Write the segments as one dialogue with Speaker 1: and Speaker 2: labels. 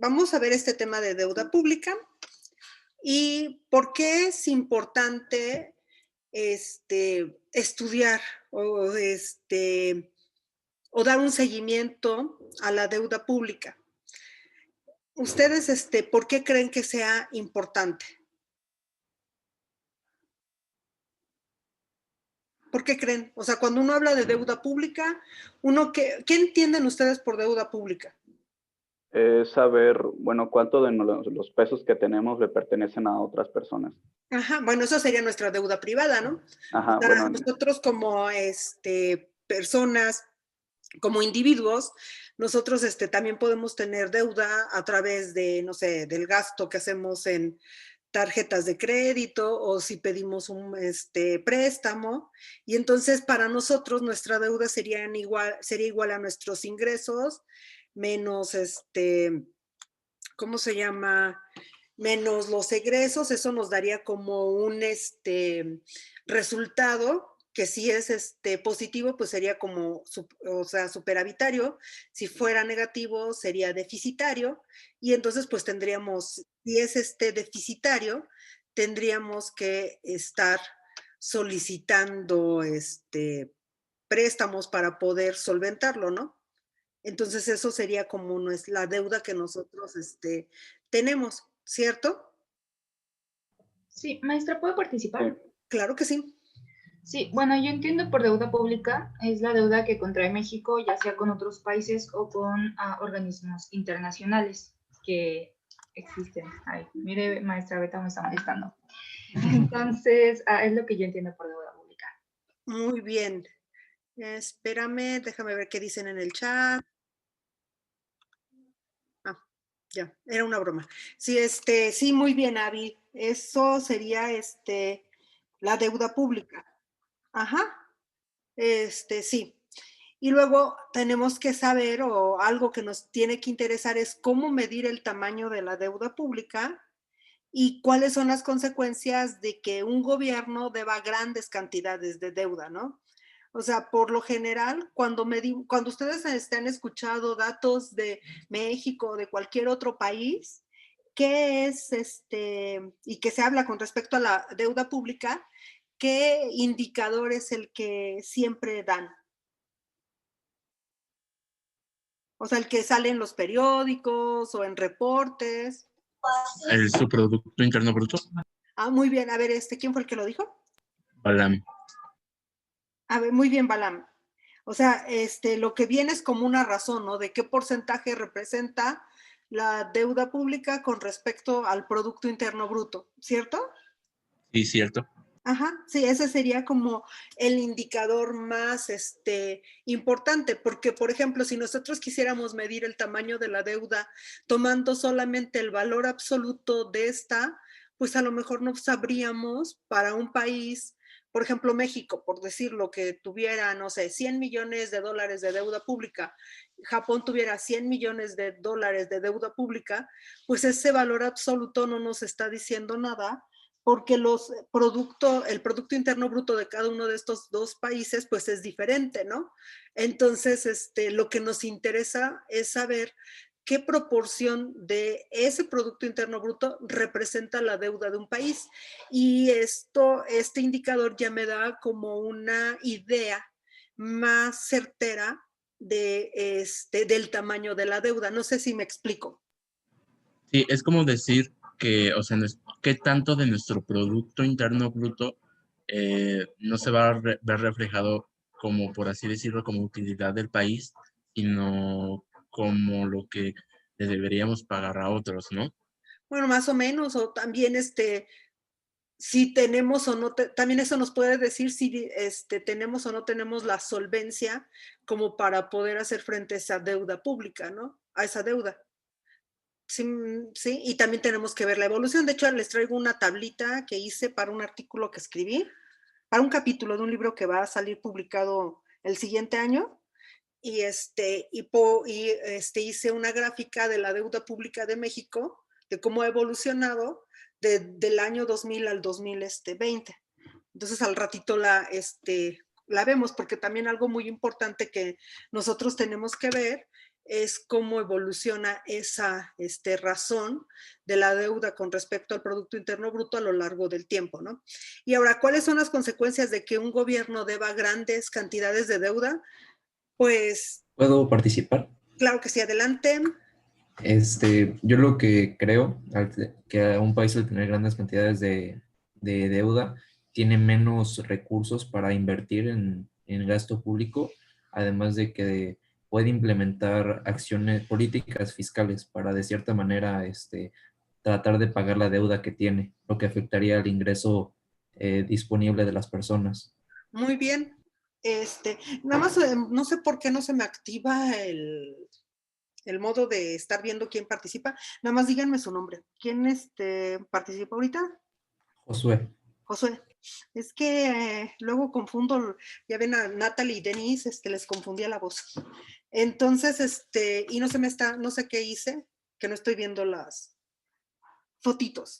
Speaker 1: vamos a ver este tema de deuda pública y por qué es importante estudiar o, o dar un seguimiento a la deuda pública. ¿Ustedes por qué creen que sea importante? ¿Por qué creen? O sea, cuando uno habla de deuda pública, ¿qué entienden ustedes por deuda pública?
Speaker 2: Saber, bueno, cuánto de los pesos que tenemos le pertenecen a otras personas.
Speaker 1: Ajá, bueno, eso sería nuestra deuda privada, ¿no?
Speaker 2: Ajá,
Speaker 1: O sea,
Speaker 2: bueno.
Speaker 1: nosotros como personas, como individuos, nosotros también podemos tener deuda a través de, no sé, del gasto que hacemos en tarjetas de crédito o si pedimos un préstamo. Y entonces para nosotros nuestra deuda sería igual a nuestros ingresos menos ¿cómo se llama? Menos los egresos. Eso nos daría como un resultado que si es positivo, pues sería como, o sea, superavitario. Si fuera negativo, sería deficitario. Y entonces, pues tendríamos, si es deficitario, tendríamos que estar solicitando préstamos para poder solventarlo, ¿no? Entonces, eso sería como la deuda que nosotros tenemos, ¿cierto?
Speaker 3: Sí, maestra, ¿puedo participar?
Speaker 1: Claro que sí.
Speaker 3: Sí, bueno, yo entiendo por deuda pública, es la deuda que contrae México, ya sea con otros países o con organismos internacionales que existen. Ay, mire, maestra, Beta me está molestando. Entonces, es lo que yo entiendo por deuda pública.
Speaker 1: Muy bien. Espérame, déjame ver qué dicen en el chat. Ah, ya, era una broma. Sí, sí, muy bien, Abby. Eso sería la deuda pública. Ajá. Sí. Y luego tenemos que saber, o algo que nos tiene que interesar, es cómo medir el tamaño de la deuda pública y cuáles son las consecuencias de que un gobierno deba grandes cantidades de deuda, ¿no? O sea, por lo general, cuando ustedes han escuchado datos de México o de cualquier otro país, ¿qué es y que se habla con respecto a la deuda pública? ¿Qué indicador es el que siempre dan? O sea, el que sale en los periódicos o en reportes.
Speaker 4: Su Producto Interno Bruto.
Speaker 1: Ah, muy bien. A ver, ¿quién fue el que lo dijo?
Speaker 4: Balam.
Speaker 1: A ver, muy bien, Balam. O sea, lo que viene es como una razón, ¿no? De qué porcentaje representa la deuda pública con respecto al Producto Interno Bruto, ¿cierto?
Speaker 4: Sí, cierto.
Speaker 1: Ajá, sí, ese sería como el indicador más importante, porque, por ejemplo, si nosotros quisiéramos medir el tamaño de la deuda tomando solamente el valor absoluto de esta, pues a lo mejor no sabríamos para un país, por ejemplo, México, por decirlo, que tuviera, no sé, 100 millones de dólares de deuda pública, Japón tuviera 100 millones de dólares de deuda pública, pues ese valor absoluto no nos está diciendo nada, porque el Producto Interno Bruto de cada uno de estos dos países, pues es diferente, ¿no? Entonces, lo que nos interesa es saber qué proporción de ese Producto Interno Bruto representa la deuda de un país. Y este indicador ya me da como una idea más certera del tamaño de la deuda. No sé si me explico.
Speaker 4: Sí, es como decir que, o sea, qué tanto de nuestro Producto Interno Bruto no se va a ver reflejado como, por así decirlo, como utilidad del país, sino como lo que le deberíamos pagar a otros, ¿no?
Speaker 1: Bueno, más o menos, o también si tenemos o no, también eso nos puede decir si tenemos o no tenemos la solvencia como para poder hacer frente a esa deuda pública, ¿no? A esa deuda. Sí, sí, y también tenemos que ver la evolución. De hecho, les traigo una tablita que hice para un artículo que escribí, para un capítulo de un libro que va a salir publicado el siguiente año. Y, hice una gráfica de la deuda pública de México, de cómo ha evolucionado del año 2000 al 2020. Entonces, al ratito la vemos, porque también algo muy importante que nosotros tenemos que ver es cómo evoluciona esa razón de la deuda con respecto al Producto Interno Bruto a lo largo del tiempo, ¿no? Y ahora, ¿cuáles son las consecuencias de que un gobierno deba grandes cantidades de deuda? Pues,
Speaker 5: ¿Puedo participar?
Speaker 1: claro que sí, adelante.
Speaker 5: Yo lo que creo que un país al tener grandes cantidades de deuda tiene menos recursos para invertir en gasto público, además de que puede implementar acciones políticas fiscales para de cierta manera tratar de pagar la deuda que tiene, lo que afectaría al ingreso disponible de las personas.
Speaker 1: Muy bien. Nada más, no sé por qué no se me activa el modo de estar viendo quién participa. Nada más díganme su nombre. ¿Quién participa ahorita?
Speaker 5: Josué.
Speaker 1: Josué. Es que luego confundo, ya ven a Natalie y Denise, les confundía la voz. Entonces, y no sé qué hice, que no estoy viendo las fotitos.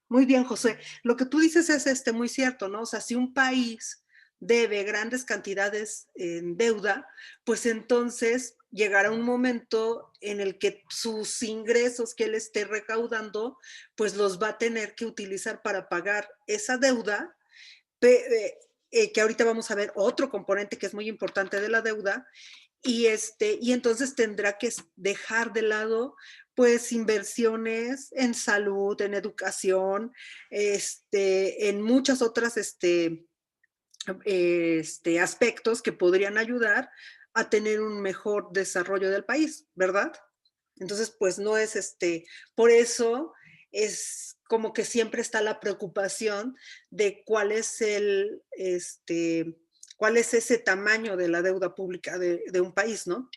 Speaker 1: Muy bien, Josué. Lo que tú dices es muy cierto, ¿no? O sea, si un país debe grandes cantidades en deuda, pues entonces llegará un momento en el que sus ingresos que él esté recaudando, pues los va a tener que utilizar para pagar esa deuda, que ahorita vamos a ver otro componente que es muy importante de la deuda, y entonces tendrá que dejar de lado pues inversiones en salud, en educación, en muchas otras aspectos que podrían ayudar a tener un mejor desarrollo del país, ¿verdad? Entonces, pues no es por eso es como que siempre está la preocupación de cuál es cuál es ese tamaño de la deuda pública de un país, ¿no?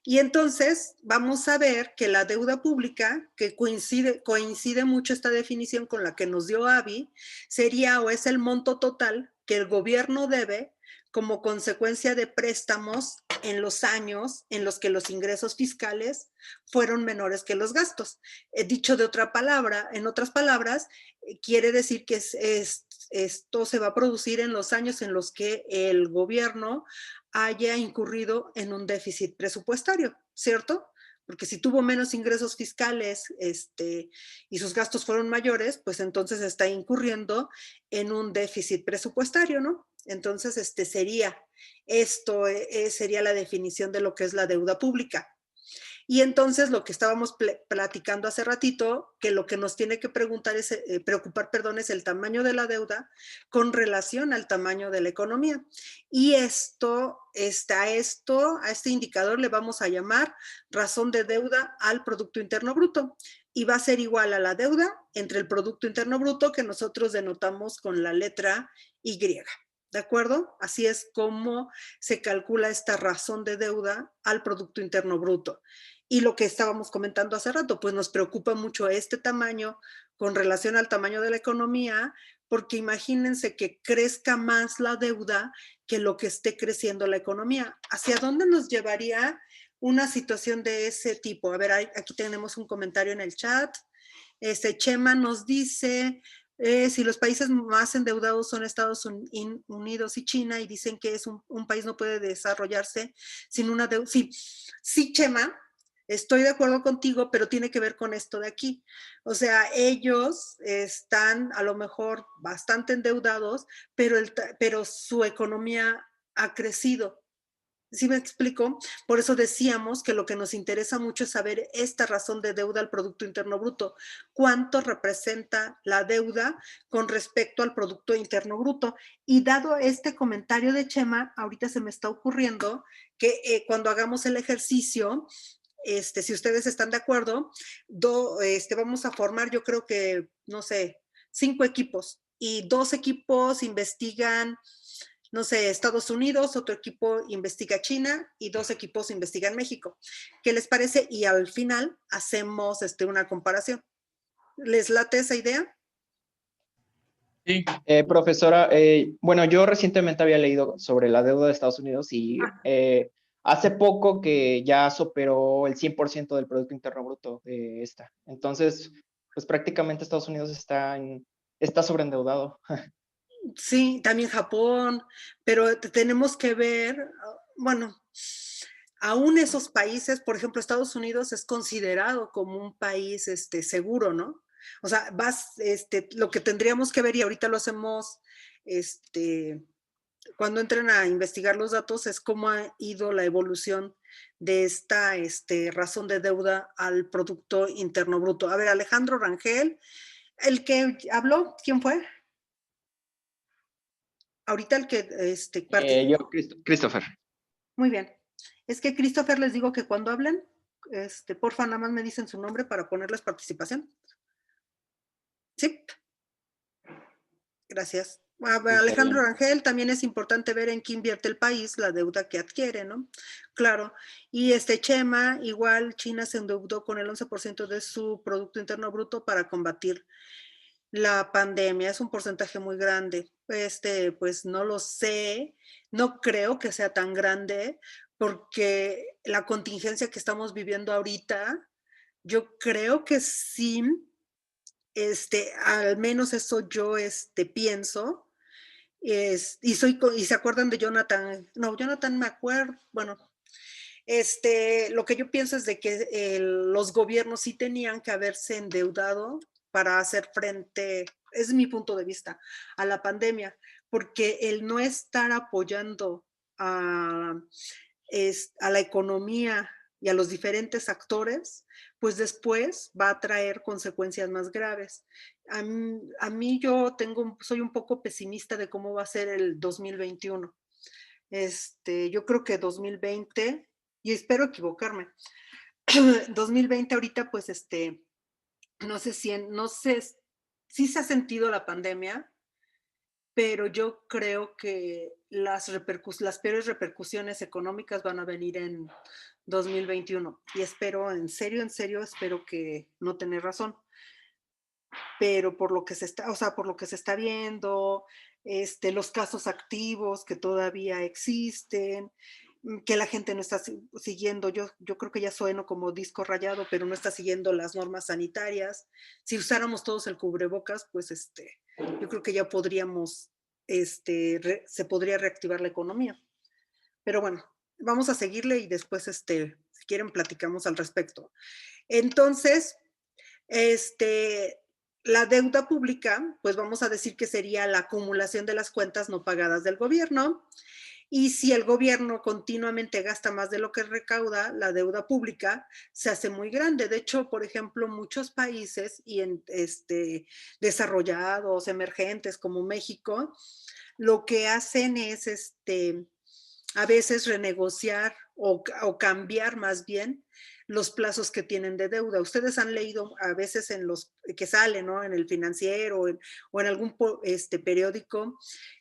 Speaker 1: Y entonces vamos a ver que la deuda pública, que coincide mucho esta definición con la que nos dio Abby, sería o es el monto total que el gobierno debe como consecuencia de préstamos en los años en los que los ingresos fiscales fueron menores que los gastos. Dicho de otra palabra, en otras palabras, quiere decir que esto se va a producir en los años en los que el gobierno haya incurrido en un déficit presupuestario, ¿cierto? Porque si tuvo menos ingresos fiscales y sus gastos fueron mayores, pues entonces está incurriendo en un déficit presupuestario, ¿no? Entonces, sería la definición de lo que es la deuda pública. Y entonces lo que estábamos platicando hace ratito, que lo que nos tiene que preocupar es el tamaño de la deuda con relación al tamaño de la economía. Y a este indicador le vamos a llamar razón de deuda al Producto Interno Bruto. Y va a ser igual a la deuda entre el Producto Interno Bruto que nosotros denotamos con la letra Y. ¿De acuerdo? Así es como se calcula esta razón de deuda al Producto Interno Bruto. Y lo que estábamos comentando hace rato, pues nos preocupa mucho este tamaño con relación al tamaño de la economía, porque imagínense que crezca más la deuda que lo que esté creciendo la economía. ¿Hacia dónde nos llevaría una situación de ese tipo? A ver, aquí tenemos un comentario en el chat. Chema nos dice, si los países más endeudados son Estados Unidos y China y dicen que un país no puede desarrollarse sin una deuda. Sí, Chema, estoy de acuerdo contigo, pero tiene que ver con esto de aquí. O sea, ellos están a lo mejor bastante endeudados, pero su economía ha crecido. ¿Sí me explico? Por eso decíamos que lo que nos interesa mucho es saber esta razón de deuda al Producto Interno Bruto. ¿Cuánto representa la deuda con respecto al Producto Interno Bruto? Y dado este comentario de Chema, ahorita se me está ocurriendo que cuando hagamos el ejercicio, si ustedes están de acuerdo, vamos a formar, yo creo que, no sé, 5 equipos. Y 2 equipos investigan, no sé, Estados Unidos, otro equipo investiga China y 2 equipos investigan México. ¿Qué les parece? Y al final hacemos una comparación. ¿Les late esa idea?
Speaker 4: Sí.
Speaker 6: Profesora, bueno, yo recientemente había leído sobre la deuda de Estados Unidos y hace poco que ya superó el 100% del Producto Interno Bruto de esta. Entonces, pues prácticamente Estados Unidos está sobreendeudado.
Speaker 1: Sí, también Japón, pero tenemos que ver, bueno, aún esos países, por ejemplo, Estados Unidos es considerado como un país seguro, ¿no? O sea, lo que tendríamos que ver, y ahorita lo hacemos, cuando entren a investigar los datos, es cómo ha ido la evolución de esta razón de deuda al Producto Interno Bruto. A ver, Alejandro Rangel, el que habló, ¿quién fue? Ahorita el que
Speaker 6: Yo, Christopher.
Speaker 1: Muy bien. Es que Christopher, les digo que cuando hablen, porfa, nada más me dicen su nombre para ponerles participación. Sí. Gracias. Alejandro Rangel, también es importante ver en qué invierte el país la deuda que adquiere, ¿no? Claro. Y Chema, igual China se endeudó con el 11% de su Producto Interno Bruto para combatir la pandemia. Es un porcentaje muy grande. Pues no lo sé, no creo que sea tan grande, porque la contingencia que estamos viviendo ahorita, yo creo que sí, al menos eso yo pienso. Y se acuerdan de Jonathan, no, Jonathan me acuerdo, bueno, lo que yo pienso es de que los gobiernos sí tenían que haberse endeudado para hacer frente, es mi punto de vista, a la pandemia, porque el no estar apoyando a la economía y a los diferentes actores, pues después va a traer consecuencias más graves. A mí yo soy un poco pesimista de cómo va a ser el 2021. Yo creo que 2020, y espero equivocarme, 2020 ahorita pues no sé si se ha sentido la pandemia, pero yo creo que las peores repercusiones económicas van a venir en 2021 y espero, en serio, espero que no tener razón. Pero por lo que se está, o sea, por lo que se está viendo, los casos activos que todavía existen, que la gente no está siguiendo, yo creo que ya sueno como disco rayado, pero no está siguiendo las normas sanitarias. Si usáramos todos el cubrebocas, pues yo creo que ya podríamos, se podría reactivar la economía. Pero bueno, vamos a seguirle y después, si quieren, platicamos al respecto. Entonces, la deuda pública, pues vamos a decir que sería la acumulación de las cuentas no pagadas del gobierno. Y si el gobierno continuamente gasta más de lo que recauda, la deuda pública se hace muy grande. De hecho, por ejemplo, muchos países y desarrollados, emergentes como México, lo que hacen es a veces renegociar o cambiar más bien los plazos que tienen de deuda. Ustedes han leído a veces en los que salen, ¿no? En el Financiero o en algún periódico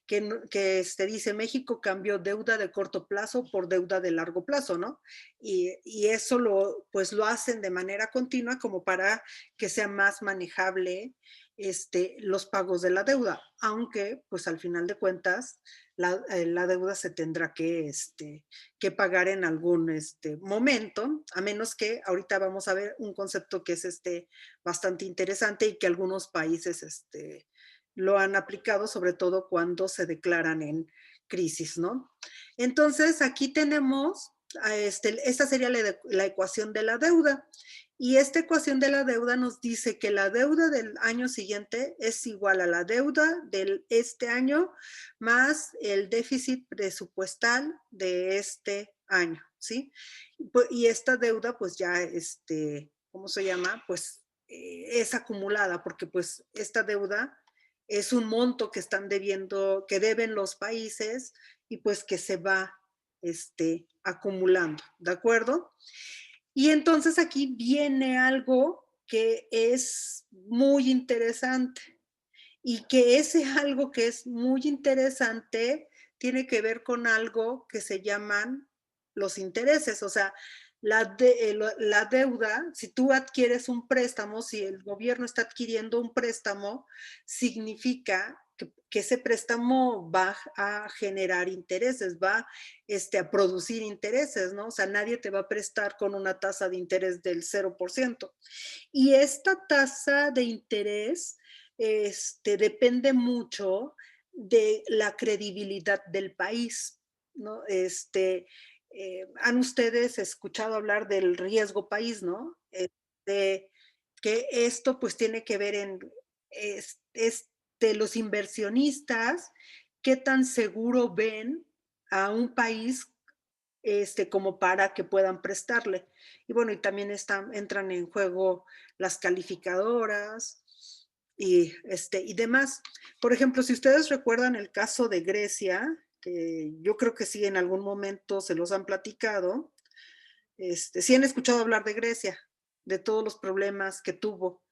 Speaker 1: que dice México cambió deuda de corto plazo por deuda de largo plazo, ¿no? Y eso pues lo hacen de manera continua como para que sea más manejable los pagos de la deuda, aunque pues al final de cuentas la deuda se tendrá que pagar en algún momento, a menos que ahorita vamos a ver un concepto que es bastante interesante y que algunos países lo han aplicado, sobre todo cuando se declaran en crisis, ¿no? Entonces aquí tenemos, esta sería la ecuación de la deuda. Y esta ecuación de la deuda nos dice que la deuda del año siguiente es igual a la deuda de este año más el déficit presupuestal de este año, ¿sí? Y esta deuda, pues ya, ¿cómo se llama? Pues es acumulada, porque pues esta deuda es un monto que están debiendo, que deben los países y pues que se va acumulando, ¿de acuerdo? Y entonces aquí viene algo que es muy interesante y que ese algo que es muy interesante tiene que ver con algo que se llaman los intereses. O sea, la deuda, si tú adquieres un préstamo, si el gobierno está adquiriendo un préstamo, significa que ese préstamo va a generar intereses, va a producir intereses, ¿no? O sea, nadie te va a prestar con una tasa de interés del 0%. Y esta tasa de interés depende mucho de la credibilidad del país, ¿no? han ustedes escuchado hablar del riesgo país, ¿no? Que esto pues tiene que ver en los inversionistas, qué tan seguro ven a un país como para que puedan prestarle. Y bueno, y también entran en juego las calificadoras y demás. Por ejemplo, si ustedes recuerdan el caso de Grecia, que yo creo que sí en algún momento se los han platicado, sí han escuchado hablar de Grecia, de todos los problemas que tuvo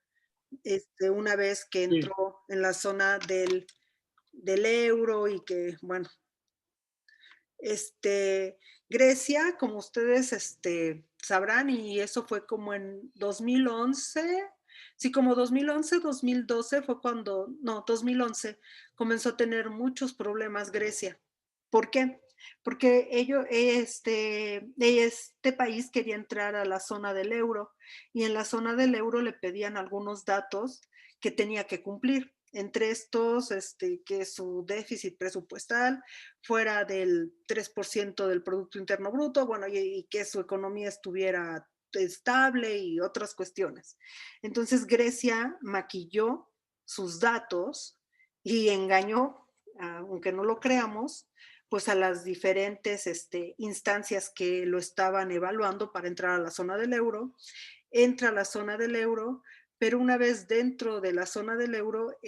Speaker 1: una vez que entró en la zona del euro y que, bueno, Grecia, como ustedes sabrán, y eso fue como en 2011, sí, como 2011, 2012 fue cuando, no, 2011, comenzó a tener muchos problemas Grecia. ¿Por qué? Porque este país quería entrar a la zona del euro y en la zona del euro le pedían algunos datos que tenía que cumplir. Entre estos, que su déficit presupuestal fuera del 3% del Producto Interno Bruto, bueno, y que su economía estuviera estable y otras cuestiones. Entonces Grecia maquilló sus datos y engañó, aunque no lo creamos, pues a las diferentes instancias que lo estaban evaluando para entrar a la zona del euro. Entra a la zona del euro, pero una vez dentro de la zona del euro,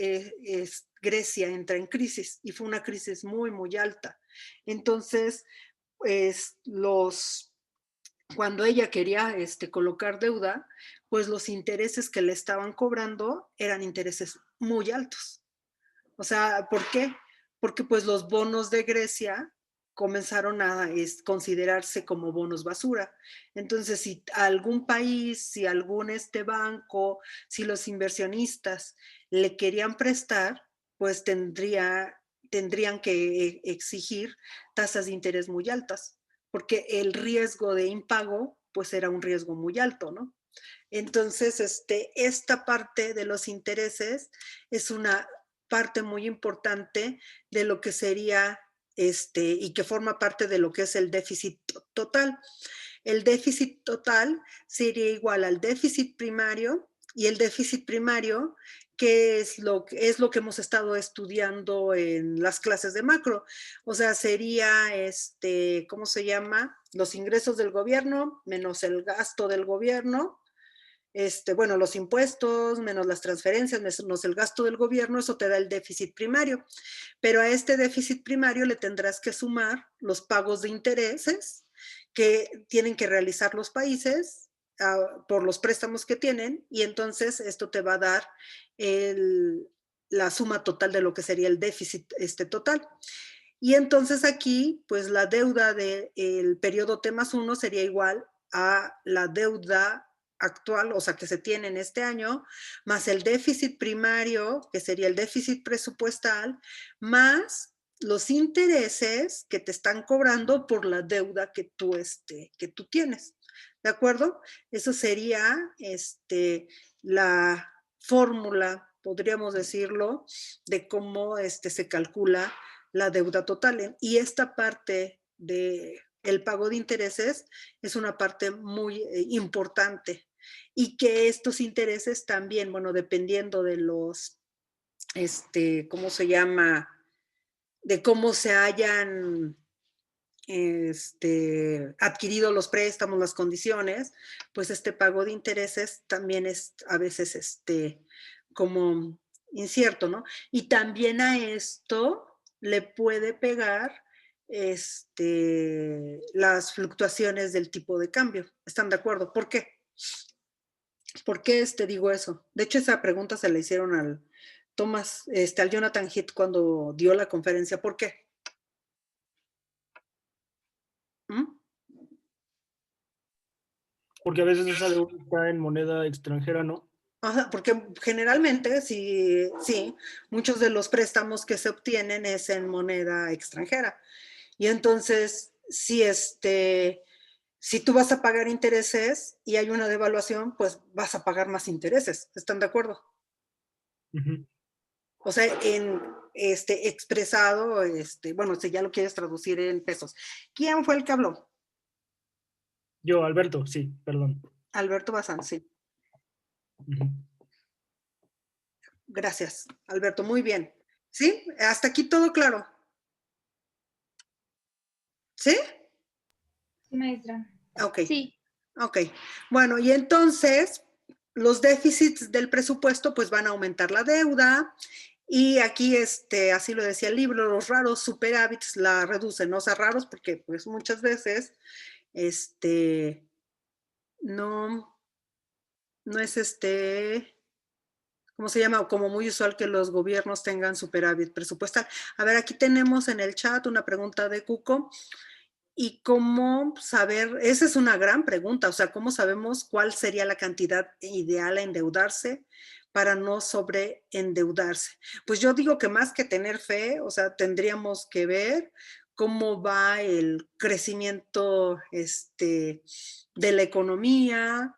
Speaker 1: Grecia entra en crisis y fue una crisis muy, muy alta. Entonces, pues cuando ella quería colocar deuda, pues los intereses que le estaban cobrando eran intereses muy altos. O sea, ¿por qué? Porque pues los bonos de Grecia comenzaron a considerarse como bonos basura. Entonces, si algún país, si algún banco, si los inversionistas le querían prestar, pues tendrían que exigir tasas de interés muy altas, porque el riesgo de impago, pues era un riesgo muy alto, ¿no? Entonces, esta parte de los intereses es una parte muy importante de lo que sería y que forma parte de lo que es el déficit total. El déficit total sería igual al déficit primario, y el déficit primario, que es lo que hemos estado estudiando en las clases de macro. O sea, sería, ¿cómo se llama? Los ingresos del gobierno menos el gasto del gobierno, bueno, los impuestos, menos las transferencias, menos el gasto del gobierno, eso te da el déficit primario. Pero a este déficit primario le tendrás que sumar los pagos de intereses que tienen que realizar los países por los préstamos que tienen, y entonces esto te va a dar la suma total de lo que sería el déficit total. Y entonces aquí, pues la deuda del periodo T+1 sería igual a la deuda actual, o sea, que se tiene en este año, más el déficit primario, que sería el déficit presupuestal, más los intereses que te están cobrando por la deuda que tú tienes. ¿De acuerdo? Eso sería la fórmula, podríamos decirlo, de cómo se calcula la deuda total. Y esta parte del pago de intereses es una parte muy importante, y que estos intereses también, bueno, dependiendo de los, ¿cómo se llama? De cómo se hayan adquirido los préstamos, las condiciones, pues este pago de intereses también es a veces como incierto, ¿no? Y también a esto le puede pegar las fluctuaciones del tipo de cambio. ¿Están de acuerdo? ¿Por qué? ¿Por qué digo eso? De hecho, esa pregunta se la hicieron al Jonathan Heath cuando dio la conferencia. ¿Por qué?
Speaker 7: Porque a veces esa deuda está en moneda extranjera, ¿no?
Speaker 1: Ajá, porque generalmente, sí, muchos de los préstamos que se obtienen es en moneda extranjera. Y entonces, si tú vas a pagar intereses y hay una devaluación, pues vas a pagar más intereses. ¿Están de acuerdo?
Speaker 7: Uh-huh.
Speaker 1: O sea, expresado, bueno, si ya lo quieres traducir en pesos. ¿Quién fue el que habló?
Speaker 7: Yo, Alberto, sí, perdón.
Speaker 1: Alberto Bazán, sí.
Speaker 7: Ujú.
Speaker 1: Gracias, Alberto, muy bien. ¿Sí? Hasta aquí todo claro. ¿Sí?
Speaker 3: Sí, maestra.
Speaker 1: Ok,
Speaker 3: Sí.
Speaker 1: ok. Bueno, y entonces los déficits del presupuesto pues van a aumentar la deuda y aquí, así lo decía el libro, los raros superávits la reducen, ¿no? O sea, raros porque pues muchas veces, no, no es ¿cómo se llama? Como muy usual que los gobiernos tengan superávit presupuestal. A ver, aquí tenemos en el chat una pregunta de Cuco. ¿Y cómo saber? Esa es una gran pregunta, o sea, ¿cómo sabemos cuál sería la cantidad ideal a endeudarse para no sobreendeudarse? Pues yo digo que más que tener fe, o sea, tendríamos que ver cómo va el crecimiento de la economía,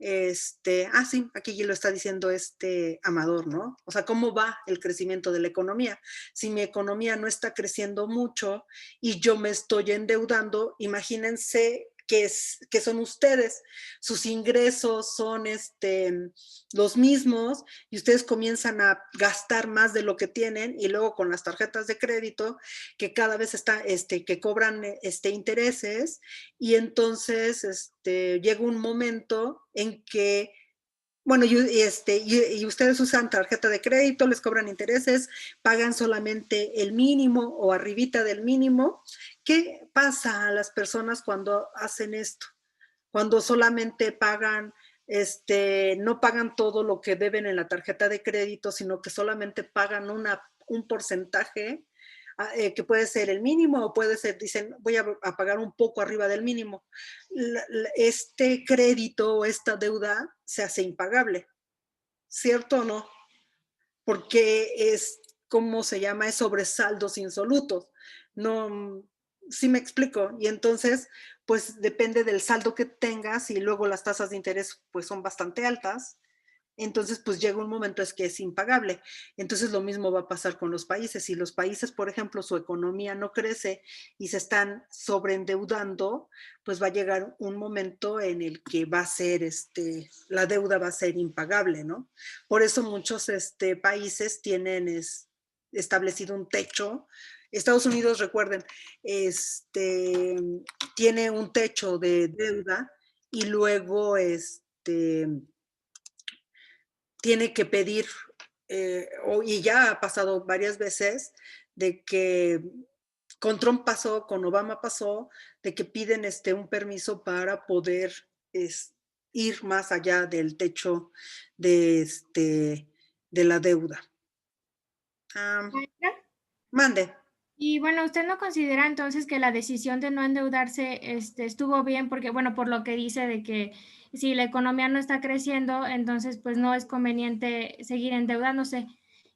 Speaker 1: sí, aquí lo está diciendo Amador, ¿no? O sea, ¿cómo va el crecimiento de la economía? Si mi economía no está creciendo mucho y yo me estoy endeudando, imagínense que son ustedes, sus ingresos son los mismos y ustedes comienzan a gastar más de lo que tienen y luego con las tarjetas de crédito que cada vez que cobran intereses y entonces llega un momento en que, bueno, y ustedes usan tarjeta de crédito, les cobran intereses, pagan solamente el mínimo o arribita del mínimo. ¿Qué pasa a las personas cuando hacen esto? Cuando solamente pagan, no pagan todo lo que deben en la tarjeta de crédito, sino que solamente pagan un porcentaje que puede ser el mínimo o puede ser, dicen, voy a pagar un poco arriba del mínimo. Este crédito o esta deuda se hace impagable, ¿cierto o no? Porque es, ¿cómo se llama? Es sobresaldos insolutos. No, sí me explico. Y entonces, pues depende del saldo que tengas y luego las tasas de interés pues son bastante altas. Entonces, pues llega un momento es que es impagable. Entonces, lo mismo va a pasar con los países. Si los países, por ejemplo, su economía no crece y se están sobreendeudando, pues va a llegar un momento en el que va a ser, la deuda va a ser impagable, ¿no? Por eso muchos países tienen establecido un techo. Estados Unidos, recuerden, tiene un techo de deuda y luego, tiene que pedir, y ya ha pasado varias veces, de que con Trump pasó, con Obama pasó, de que piden un permiso para poder ir más allá del techo de, de la deuda.
Speaker 8: Maestra,
Speaker 1: Mande.
Speaker 8: y bueno, ¿usted no considera entonces que la decisión de no endeudarse estuvo bien? Porque, bueno, por lo que dice de que si la economía no está creciendo, entonces pues no es conveniente seguir endeudándose.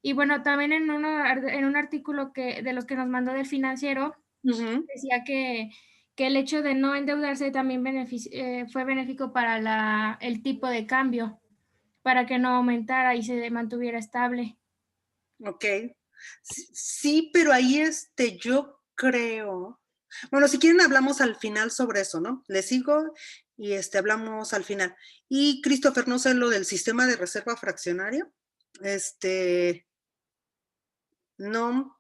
Speaker 8: Y bueno, también en un artículo de los que nos mandó del Financiero, decía que el hecho de no endeudarse también fue benéfico para el tipo de cambio, para que no aumentara y se mantuviera estable.
Speaker 1: Ok. Sí, pero ahí yo creo. Bueno, si quieren hablamos al final sobre eso, ¿no? Les sigo y hablamos al final. Y Christopher, no sé lo del sistema de reserva fraccionario. No,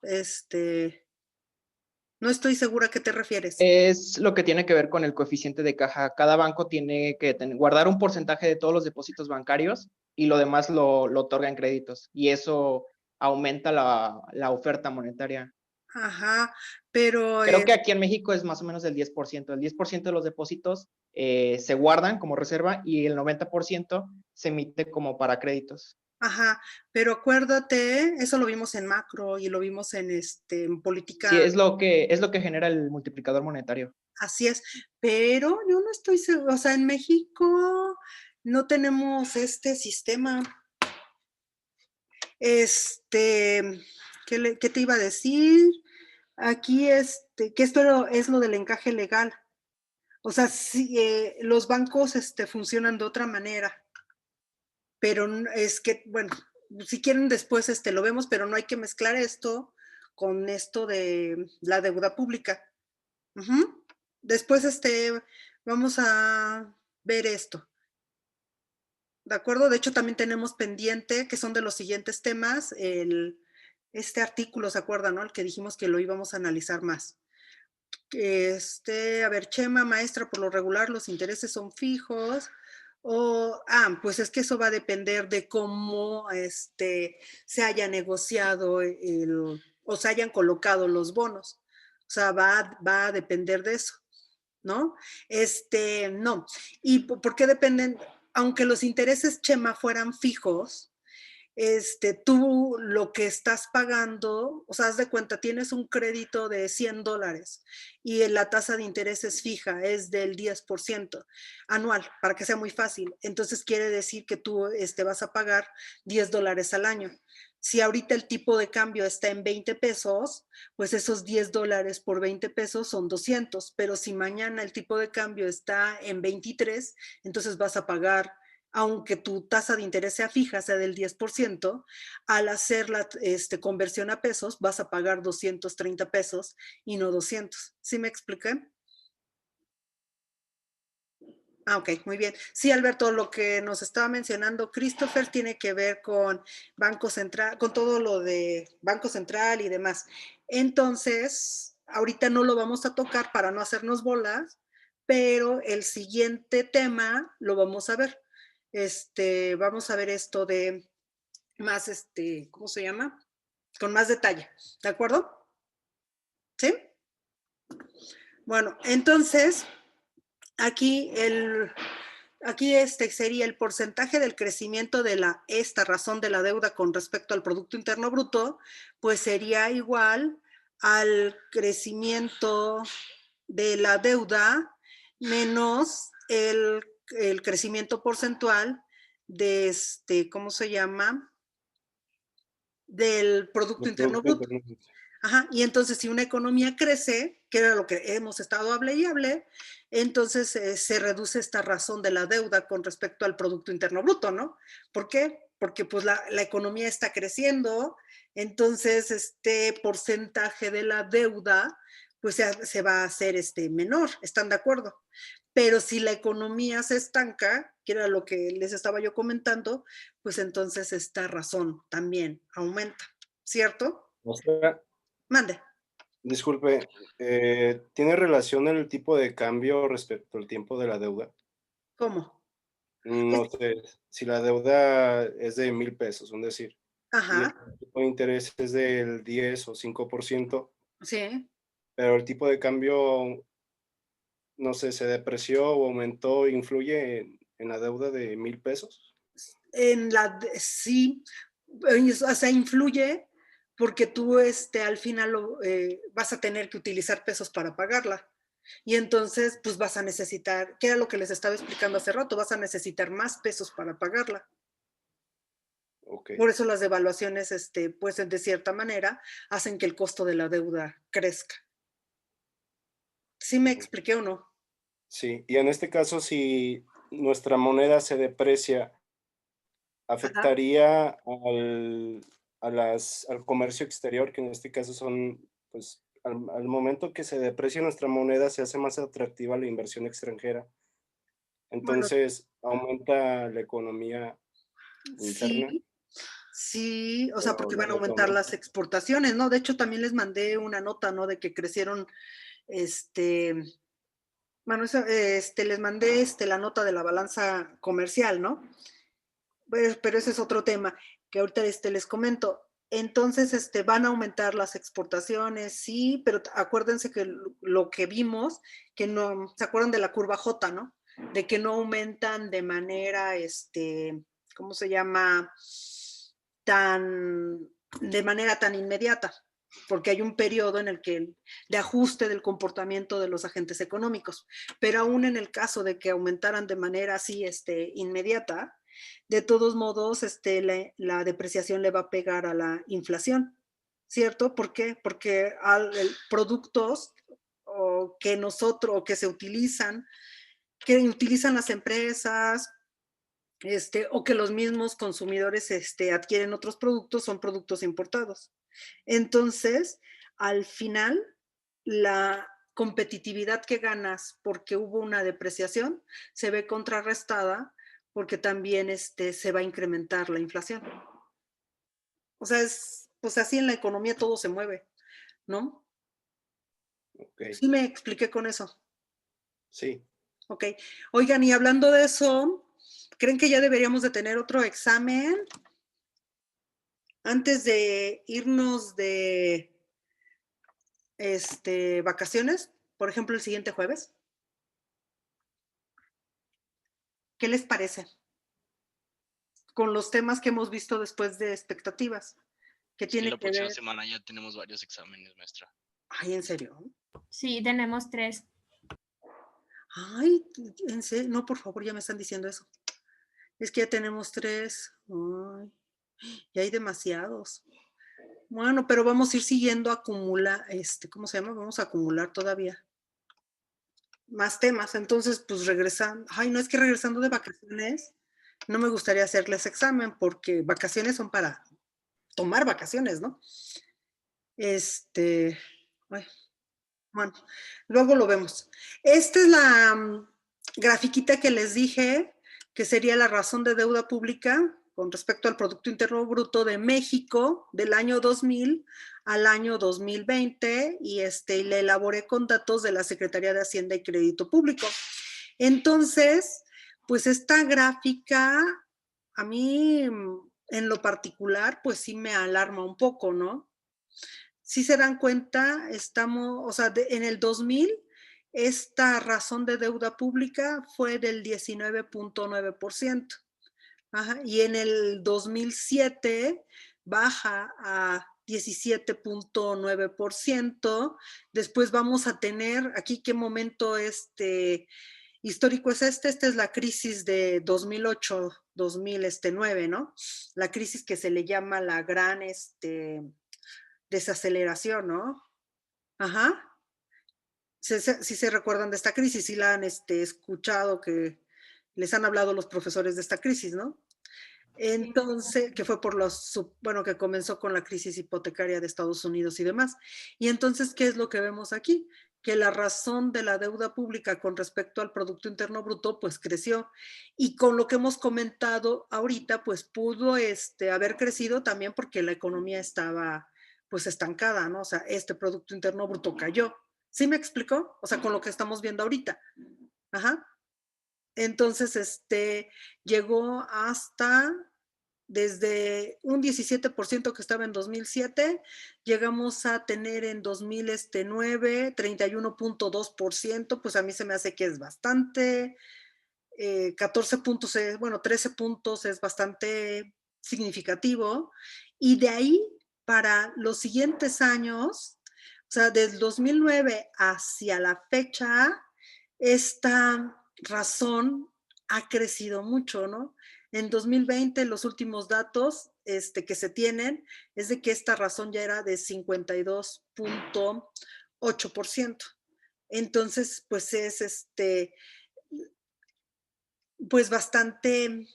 Speaker 1: no estoy segura a qué te refieres.
Speaker 6: Es lo que tiene que ver con el coeficiente de caja. Cada banco tiene que guardar un porcentaje de todos los depósitos bancarios y lo demás lo otorga en créditos. Y eso aumenta la oferta monetaria.
Speaker 1: Ajá, pero
Speaker 6: Creo que aquí en México es más o menos del 10%. El 10% de los depósitos se guardan como reserva y el 90% se emite como para créditos.
Speaker 1: ajá, pero acuérdate, eso lo vimos en macro y lo vimos en política.
Speaker 6: Sí, es lo que genera el multiplicador monetario.
Speaker 1: Así es, pero yo no estoy segura, o sea, en México no tenemos este sistema. ¿Qué te iba a decir? Aquí, que esto es lo del encaje legal. O sea, sí, los bancos funcionan de otra manera, pero es que, bueno, si quieren después lo vemos, pero no hay que mezclar esto con esto de la deuda pública. Después Vamos a ver esto. ¿De acuerdo? De hecho, también tenemos pendiente, que son de los siguientes temas, este artículo, ¿se acuerdan, no? El que dijimos que lo íbamos a analizar más. A ver, Chema, maestra, por lo regular los intereses son fijos. Pues es que eso va a depender de cómo se haya negociado o se hayan colocado los bonos. O sea, va a depender de eso, ¿no? No. ¿Y por qué dependen? Aunque los intereses, Chema, fueran fijos, tú lo que estás pagando, o sea, haz de cuenta, tienes un crédito de $100 y la tasa de interés es fija, es del 10% anual, para que sea muy fácil. Entonces quiere decir que tú vas a pagar $10 al año. Si ahorita el tipo de cambio está en 20 pesos, pues esos $10 por 20 pesos son 200, pero si mañana el tipo de cambio está en 23, entonces vas a pagar, aunque tu tasa de interés sea fija, sea del 10%, al hacer la conversión a pesos vas a pagar 230 pesos y no 200. ¿Sí me expliqué? Ok, muy bien. Sí, Alberto, lo que nos estaba mencionando Christopher tiene que ver con Banco Central, con todo lo de Banco Central y demás. Entonces, ahorita no lo vamos a tocar para no hacernos bolas, pero el siguiente tema lo vamos a ver. Vamos a ver esto de más, ¿cómo se llama? Con más detalle, ¿de acuerdo? ¿Sí? Bueno, entonces, aquí sería el porcentaje del crecimiento de esta razón de la deuda con respecto al Producto Interno Bruto, pues sería igual al crecimiento de la deuda menos el crecimiento porcentual de ¿cómo se llama? Del Producto Interno Bruto. Ajá, y entonces si una economía crece, que era lo que hemos estado hable y hable, entonces se reduce esta razón de la deuda con respecto al Producto Interno Bruto, ¿no? ¿Por qué? Porque pues la economía está creciendo, entonces este porcentaje de la deuda pues se va a hacer menor, ¿están de acuerdo? Pero si la economía se estanca, que era lo que les estaba yo comentando, pues entonces esta razón también aumenta, ¿cierto?
Speaker 9: Maestra,
Speaker 1: Mande.
Speaker 9: disculpe, ¿tiene relación el tipo de cambio respecto al tiempo de la deuda?
Speaker 1: ¿Cómo?
Speaker 9: No sé, si la deuda es de 1,000 pesos, es decir, y el
Speaker 1: Ajá,
Speaker 9: tipo de interés es del 10 o 5%,
Speaker 1: sí.
Speaker 9: pero el tipo de cambio, no sé, se depreció o aumentó, ¿influye en la deuda de 1,000 pesos?
Speaker 1: Sí, o sea, influye porque tú al final vas a tener que utilizar pesos para pagarla. Y entonces, pues vas a necesitar, que era lo que les estaba explicando hace rato, vas a necesitar más pesos para pagarla.
Speaker 9: Ok.
Speaker 1: Por eso las devaluaciones, pues de cierta manera, hacen que el costo de la deuda crezca. ¿Sí me expliqué o no?
Speaker 9: Sí, y en este caso, si nuestra moneda se deprecia,
Speaker 1: Ajá.
Speaker 9: ¿afectaría al comercio exterior, que en este caso son, pues, al momento que se deprecia nuestra moneda, se hace más atractiva la inversión extranjera?
Speaker 1: Bueno,
Speaker 9: Entonces, ¿aumenta la economía interna
Speaker 1: sí, sí, o sea,
Speaker 9: o
Speaker 1: porque
Speaker 9: la
Speaker 1: van a aumentar
Speaker 9: retomamos?
Speaker 1: las exportaciones, ¿no? De hecho, también les mandé una nota, ¿no? De que crecieron, este, bueno, les mandé la nota de la balanza comercial, ¿no? Pero ese es otro tema que ahorita les comento. Entonces, van a aumentar las exportaciones, sí, pero acuérdense que lo que vimos, que no, ¿se acuerdan de la curva J, no? De que no aumentan de manera, ¿cómo se llama? De manera tan inmediata, porque hay un periodo en el que de ajuste del comportamiento de los agentes económicos, pero aún en el caso de que aumentaran de manera así inmediata, de todos modos la depreciación le va a pegar a la inflación, ¿cierto? ¿Por qué? Porque productos que se utilizan, que utilizan las empresas, o que los mismos consumidores adquieren otros productos, son productos importados. Entonces, al final, competitividad que ganas porque hubo una depreciación se ve contrarrestada porque también se va a incrementar la inflación. O sea, pues así en la economía todo se mueve, ¿no?
Speaker 9: Ok,
Speaker 1: Sí me expliqué con eso.
Speaker 9: sí.
Speaker 1: Ok. Oigan, y hablando de eso, ¿creen que ya deberíamos de tener otro examen antes de irnos de vacaciones? Por ejemplo, el siguiente jueves. ¿Qué les parece? Con los temas que hemos visto después de expectativas. ¿Qué
Speaker 10: Es que
Speaker 1: tiene
Speaker 10: la
Speaker 1: que
Speaker 10: próxima
Speaker 1: ver?
Speaker 10: semana ya tenemos varios exámenes, maestra.
Speaker 1: Ay, ¿en serio?
Speaker 8: Sí, tenemos 3.
Speaker 1: Ay, ¿en serio? No, por favor, ya me están diciendo eso. Es que ya tenemos 3. Ay, ya hay demasiados. Bueno, pero vamos a ir siguiendo acumula, ¿cómo se llama? Vamos a acumular todavía más temas. Entonces, pues regresando. Ay, no es que regresando de vacaciones, no me gustaría hacerles examen porque vacaciones son para tomar vacaciones, ¿no? Ay, bueno, luego lo vemos. Esta es la grafiquita que les dije, que sería la razón de deuda pública con respecto al Producto Interno Bruto de México del año 2000 al año 2020 y la elaboré con datos de la Secretaría de Hacienda y Crédito Público. Entonces, pues esta gráfica a mí en lo particular, pues sí me alarma un poco, ¿no? Si se dan cuenta, estamos, o sea, en el 2000, esta razón de deuda pública fue del 19.9%. Y en el 2007 baja a 17.9%. Después vamos a tener, aquí qué momento histórico es esta es la crisis de 2008-2009, ¿no? La crisis que se le llama la gran desaceleración, ¿no? Ajá. Si se recuerdan de esta crisis, si la han escuchado, que les han hablado los profesores de esta crisis, ¿no? Entonces, que fue por que comenzó con la crisis hipotecaria de Estados Unidos y demás. Y entonces, ¿qué es lo que vemos aquí? Que la razón de la deuda pública con respecto al Producto Interno Bruto, pues creció. Y con lo que hemos comentado ahorita, pues pudo haber crecido también porque la economía estaba pues estancada, ¿no? O sea, este Producto Interno Bruto cayó. ¿Sí me explicó? O sea, con lo que estamos viendo ahorita. Ajá. Entonces, llegó hasta, desde un 17% que estaba en 2007, llegamos a tener en 2009 31.2%, pues a mí se me hace que es bastante, 14 puntos, 13 puntos es bastante significativo, y de ahí para los siguientes años, o sea, desde 2009 hacia la fecha, esta razón ha crecido mucho, ¿no? En 2020, los últimos datos que se tienen es de que esta razón ya era de 52.8%. Entonces, pues es pues bastante,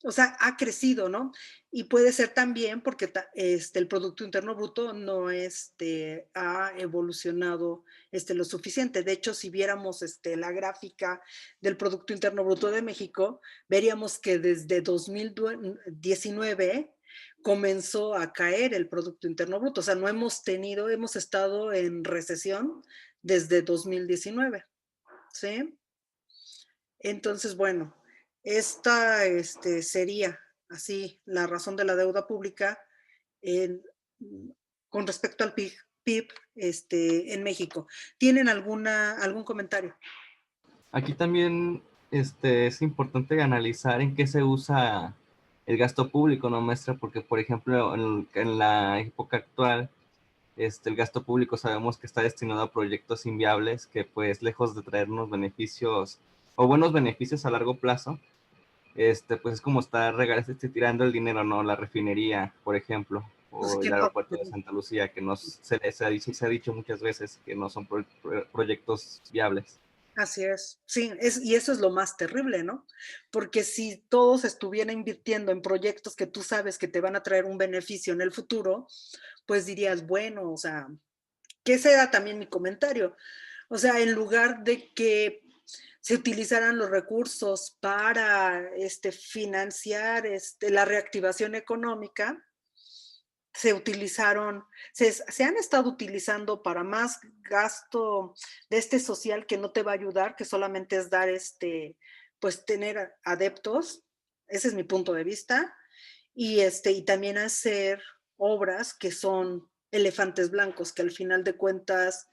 Speaker 1: o sea, ha crecido, ¿no? Y puede ser también porque el Producto Interno Bruto no ha evolucionado lo suficiente. De hecho, si viéramos la gráfica del Producto Interno Bruto de México, veríamos que desde 2019 comenzó a caer el Producto Interno Bruto. O sea, no hemos estado en recesión desde 2019, ¿sí? Entonces, bueno, esta sería así la razón de la deuda pública con respecto al PIB en México. ¿Tienen algún comentario?
Speaker 11: Aquí también es importante analizar en qué se usa el gasto público, ¿no, maestra? Porque, por ejemplo, en la época actual, el gasto público sabemos que está destinado a proyectos inviables que, pues, lejos de traernos beneficios o buenos beneficios a largo plazo, pues es como estar tirando el dinero, ¿no? La refinería, por ejemplo,
Speaker 1: Pues
Speaker 11: o
Speaker 1: que
Speaker 11: el
Speaker 1: no,
Speaker 11: aeropuerto de Santa Lucía, que se ha dicho muchas veces que no son proyectos viables.
Speaker 1: así es, sí, y eso es lo más terrible, ¿no? Porque si todos estuvieran invirtiendo en proyectos que tú sabes que te van a traer un beneficio en el futuro, pues dirías, bueno, o sea, que ese era también mi comentario. O sea, en lugar de que se utilizaran los recursos para financiar la reactivación económica, se utilizaron, se han estado utilizando para más gasto de social que no te va a ayudar, que solamente es dar pues tener adeptos. Ese es mi punto de vista. Y también hacer obras que son elefantes blancos, que al final de cuentas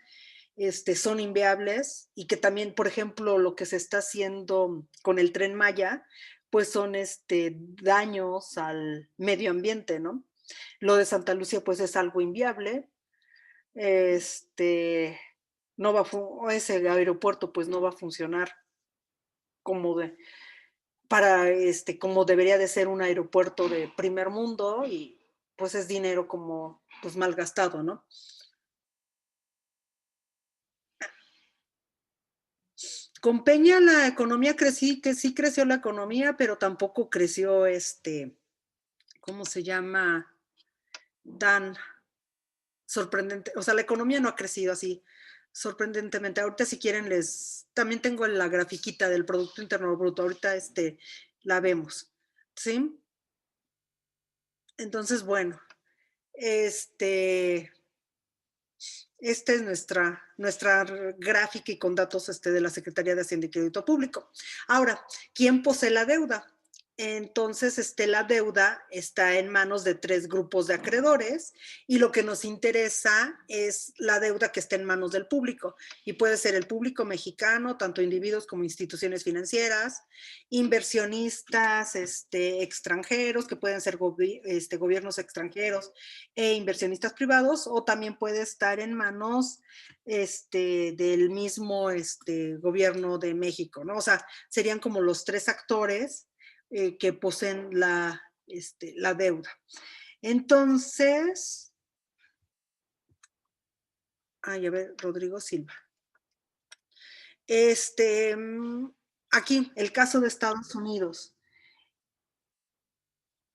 Speaker 1: son inviables, y que también, por ejemplo, lo que se está haciendo con el Tren Maya, pues son daños al medio ambiente, ¿no? Lo de Santa Lucía, pues es algo inviable. No va ese aeropuerto, pues no va a funcionar como como debería de ser un aeropuerto de primer mundo, y pues es dinero como pues mal gastado, ¿no? Con Peña la economía sí creció la economía, pero tampoco creció ¿cómo se llama? Tan sorprendente. O sea, la economía no ha crecido así sorprendentemente. Ahorita si quieren también tengo la grafiquita del Producto Interno Bruto. Ahorita la vemos, ¿sí? Entonces, bueno, esta es nuestra gráfica, y con datos de la Secretaría de Hacienda y Crédito Público. Ahora, ¿quién posee la deuda? Entonces, la deuda está en manos de 3 grupos de acreedores, y lo que nos interesa es la deuda que está en manos del público, y puede ser el público mexicano, tanto individuos como instituciones financieras, inversionistas extranjeros, que pueden ser gobiernos extranjeros e inversionistas privados, o también puede estar en manos del mismo gobierno de México, ¿no? O sea, serían como los 3 actores que poseen la deuda. Entonces, a ver, Rodrigo Silva. Aquí, el caso de Estados Unidos.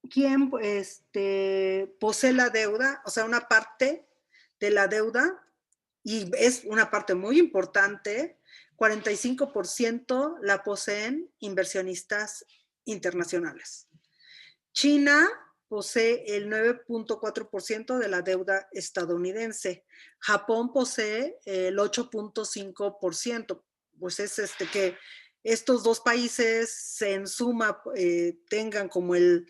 Speaker 1: ¿Quién posee la deuda? O sea, una parte de la deuda, y es una parte muy importante, 45% la poseen inversionistas internacionales. China posee el 9.4% de la deuda estadounidense. Japón posee el 8.5%. Pues es que estos 2 países en suma tengan como el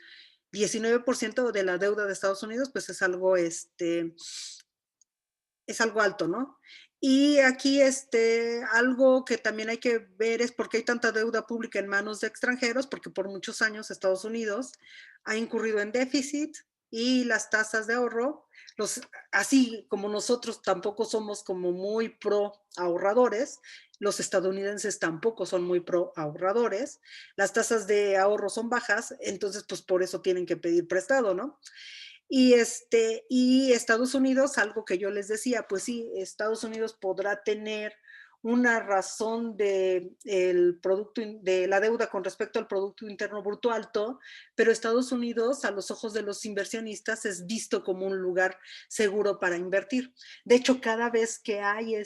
Speaker 1: 19% de la deuda de Estados Unidos, pues es algo alto, ¿no? Y aquí algo que también hay que ver es por qué hay tanta deuda pública en manos de extranjeros, porque por muchos años Estados Unidos ha incurrido en déficit, y las tasas de ahorro, así como nosotros tampoco somos como muy pro ahorradores, los estadounidenses tampoco son muy pro ahorradores, las tasas de ahorro son bajas, entonces pues por eso tienen que pedir prestado, ¿no? Y Estados Unidos, algo que yo les decía, pues sí, Estados Unidos podrá tener una razón de la deuda con respecto al Producto Interno Bruto alto, pero Estados Unidos, a los ojos de los inversionistas, es visto como un lugar seguro para invertir. De hecho, cada vez que hay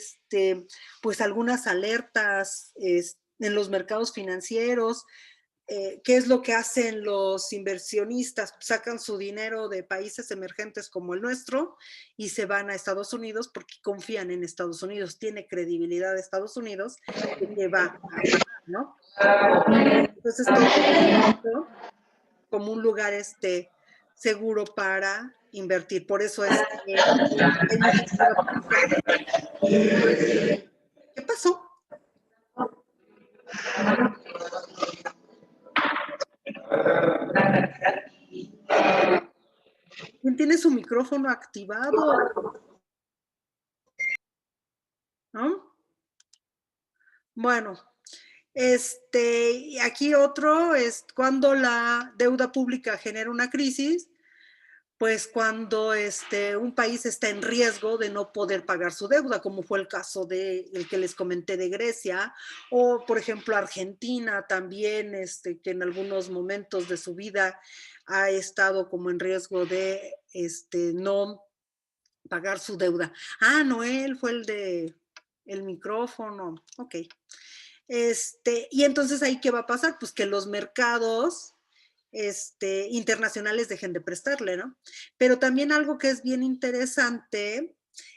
Speaker 1: pues algunas alertas en los mercados financieros, ¿qué es lo que hacen los inversionistas? Sacan su dinero de países emergentes como el nuestro y se van a Estados Unidos porque confían en Estados Unidos. Tiene credibilidad de Estados Unidos que va a pasar, ¿no? Entonces, todo como un lugar seguro para invertir. Por eso es que ¿qué pasó? ¿Quién tiene su micrófono activado? ¿No? Bueno, aquí otro es cuando la deuda pública genera una crisis, pues cuando un país está en riesgo de no poder pagar su deuda, como fue el caso del que les comenté de Grecia, o por ejemplo Argentina también, que en algunos momentos de su vida ha estado como en riesgo de no pagar su deuda. Ah, Noel fue el de el micrófono. Ok. Y entonces ahí, ¿qué va a pasar? Pues que los mercados internacionales dejen de prestarle, ¿no? Pero también algo que es bien interesante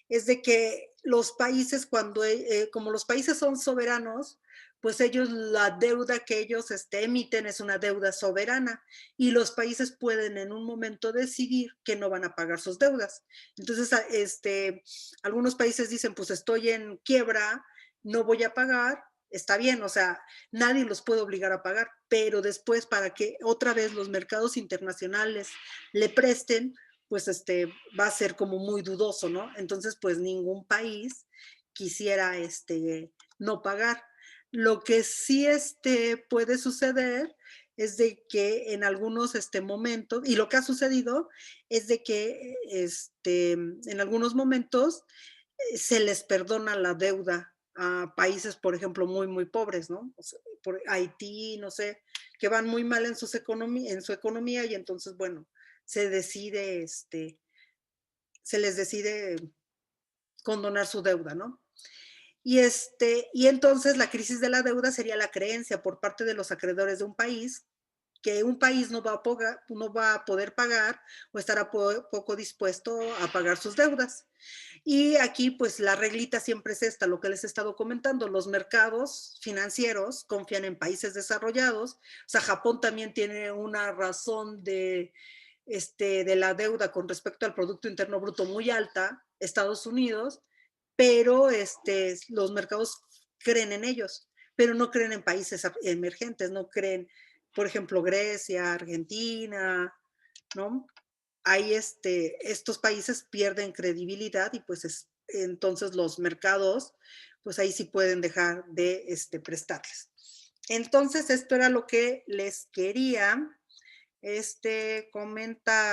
Speaker 1: es de que los países, como los países son soberanos, pues ellos, la deuda que ellos emiten es una deuda soberana y los países pueden en un momento decidir que no van a pagar sus deudas. Entonces, algunos países dicen, pues estoy en quiebra, no voy a pagar, está bien, o sea, nadie los puede obligar a pagar, pero después para que otra vez los mercados internacionales le presten, pues va a ser como muy dudoso, ¿no? Entonces, pues ningún país quisiera no pagar. Lo que sí puede suceder es de que en algunos momentos, y lo que ha sucedido es de que en algunos momentos se les perdona la deuda a países, por ejemplo, muy, muy pobres, ¿no? O sea, por Haití, no sé, que van muy mal en su economía y entonces, bueno, se les decide condonar su deuda, ¿no? Y entonces la crisis de la deuda sería la creencia por parte de los acreedores de un país que un país no va a poder pagar o estará poco dispuesto a pagar sus deudas. Y aquí, pues, la reglita siempre es esta, lo que les he estado comentando, los mercados financieros confían en países desarrollados, o sea, Japón también tiene una razón de la deuda con respecto al Producto Interno Bruto muy alta, Estados Unidos, pero los mercados creen en ellos, pero no creen en países emergentes, no creen, por ejemplo, Grecia, Argentina, ¿no? Ahí estos países pierden credibilidad y pues entonces los mercados, pues ahí sí pueden dejar de prestarles. Entonces esto era lo que les quería comentar.